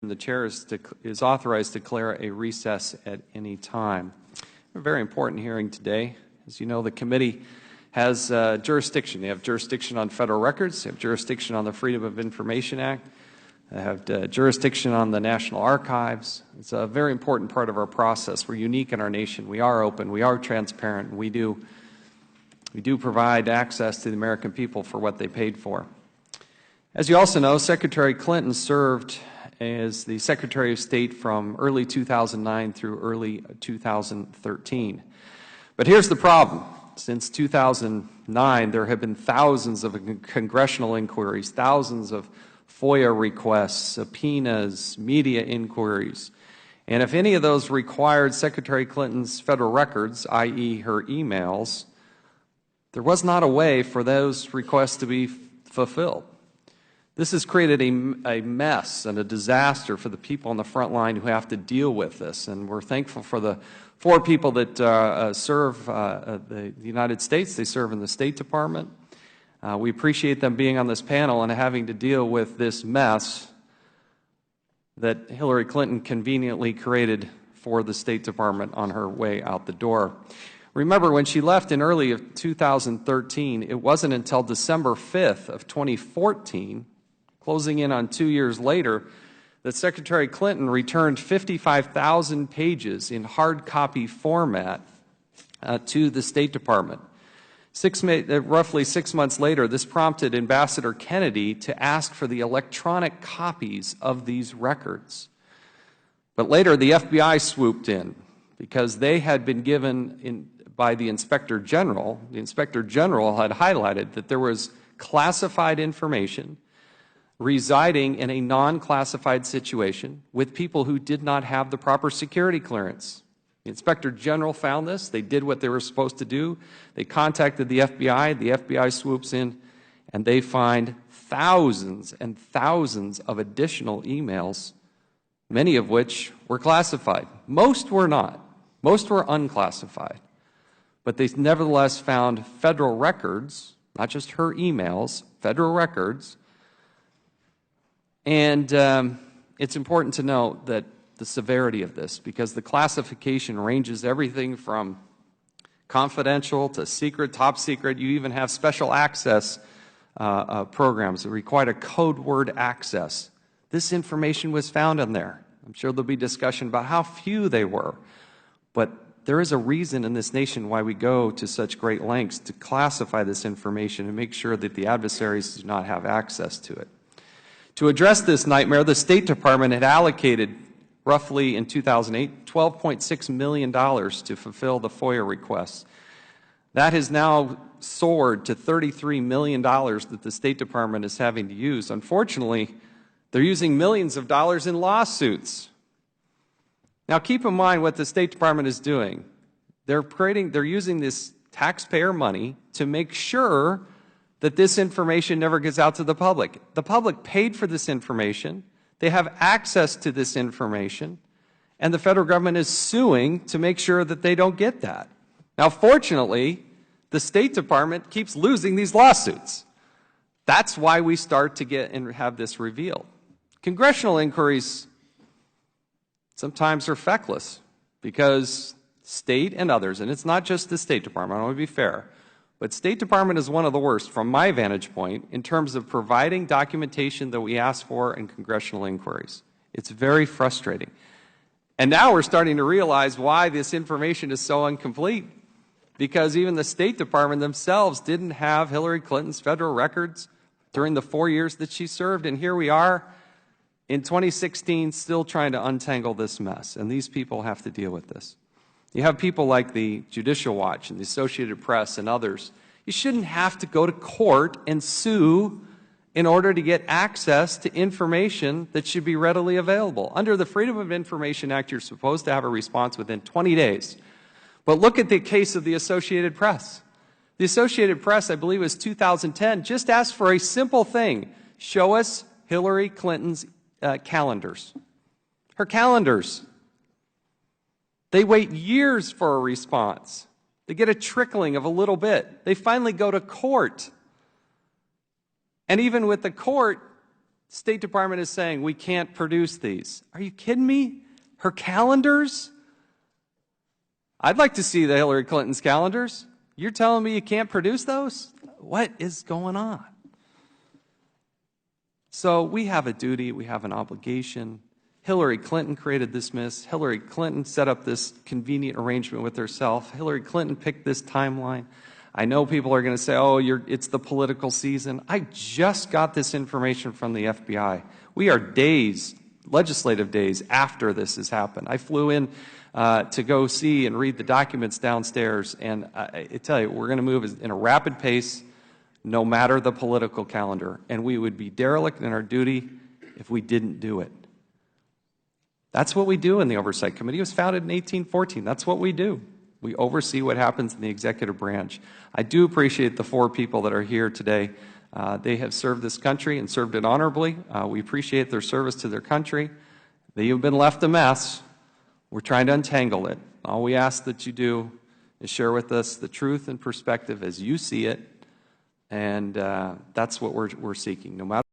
The chair is authorized to declare a recess at any time. A very important hearing today. As you know, the committee has jurisdiction. They have jurisdiction on federal records. They have jurisdiction on the Freedom of Information Act. They have jurisdiction on the National Archives. It's a very important part of our process. We're unique in our nation. We are open. We are transparent. And we do provide access to the American people for what they paid for. As you also know, Secretary Clinton served as the Secretary of State from early 2009 through early 2013. But here's the problem. Since 2009, there have been thousands of congressional inquiries, thousands of FOIA requests, subpoenas, media inquiries. And if any of those required Secretary Clinton's federal records, i.e. her emails, there was not a way for those requests to be fulfilled. This has created a mess and a disaster for the people on the front line who have to deal with this. And we're thankful for the 4 people that serve the United States. They serve in the State Department. We appreciate them being on this panel and having to deal with this mess that Hillary Clinton conveniently created for the State Department on her way out the door. Remember, when she left in early of 2013, it wasn't until December 5th of 2014, closing in on 2 years later, that Secretary Clinton returned 55,000 pages in hard copy format to the State Department. Roughly 6 months later, this prompted Ambassador Kennedy to ask for the electronic copies of these records. But later, the FBI swooped in because they had been given by the Inspector General. The Inspector General had highlighted that there was classified information residing in a non-classified situation with people who did not have the proper security clearance. The Inspector General found this. They did what they were supposed to do. They contacted the FBI. The FBI swoops in, and they find thousands and thousands of additional emails, many of which were classified. Most were not. Most were unclassified. But they nevertheless found federal records, not just her emails, federal records. And it's important to note that the severity of this, because the classification ranges everything from confidential to secret, top secret. You even have special access programs that require a code word access. This information was found in there. I'm sure there'll be discussion about how few they were. But there is a reason in this nation why we go to such great lengths to classify this information and make sure that the adversaries do not have access to it. To address this nightmare, the State Department had allocated roughly in 2008 $12.6 million to fulfill the FOIA requests. That has now soared to $33 million that the State Department is having to use. Unfortunately, they're using millions of dollars in lawsuits. Now keep in mind what the State Department is doing. They're using this taxpayer money to make sure that this information never gets out to the public. The public paid for this information. They have access to this information. And the federal government is suing to make sure that they don't get that. Now, fortunately, the State Department keeps losing these lawsuits. That's why we start to get and have this revealed. Congressional inquiries sometimes are feckless because state and others, and it's not just the State Department, I want to be fair, but State Department is one of the worst from my vantage point in terms of providing documentation that we ask for in congressional inquiries. It's very frustrating. And now we're starting to realize why this information is so incomplete, because even the State Department themselves didn't have Hillary Clinton's federal records during the 4 years that she served, and here we are in 2016 still trying to untangle this mess, and these people have to deal with this. You have people like the Judicial Watch and the Associated Press and others. You shouldn't have to go to court and sue in order to get access to information that should be readily available. Under the Freedom of Information Act, you're supposed to have a response within 20 days. But look at the case of the Associated Press. The Associated Press, I believe it was 2010, just asked for a simple thing. Show us Hillary Clinton's calendars. Her calendars. They wait years for a response. They get a trickling of a little bit. They finally go to court. And even with the court, State Department is saying we can't produce these. Are you kidding me? Her calendars? I'd like to see the Hillary Clinton's calendars. You're telling me you can't produce those? What is going on? So we have a duty, we have an obligation. Hillary Clinton created this mess. Hillary Clinton set up this convenient arrangement with herself. Hillary Clinton picked this timeline. I know people are going to say, oh, it's the political season. I just got this information from the FBI. We are days, legislative days, after this has happened. I flew in to go see and read the documents downstairs, and I tell you, we're going to move in a rapid pace no matter the political calendar, and we would be derelict in our duty if we didn't do it. That's what we do in the Oversight Committee. It was founded in 1814. That's what we do. We oversee what happens in the executive branch. I do appreciate the 4 people that are here today. They have served this country and served it honorably. We appreciate their service to their country. They have been left a mess. We're trying to untangle it. All we ask that you do is share with us the truth and perspective as you see it, and that's what we're seeking. No matter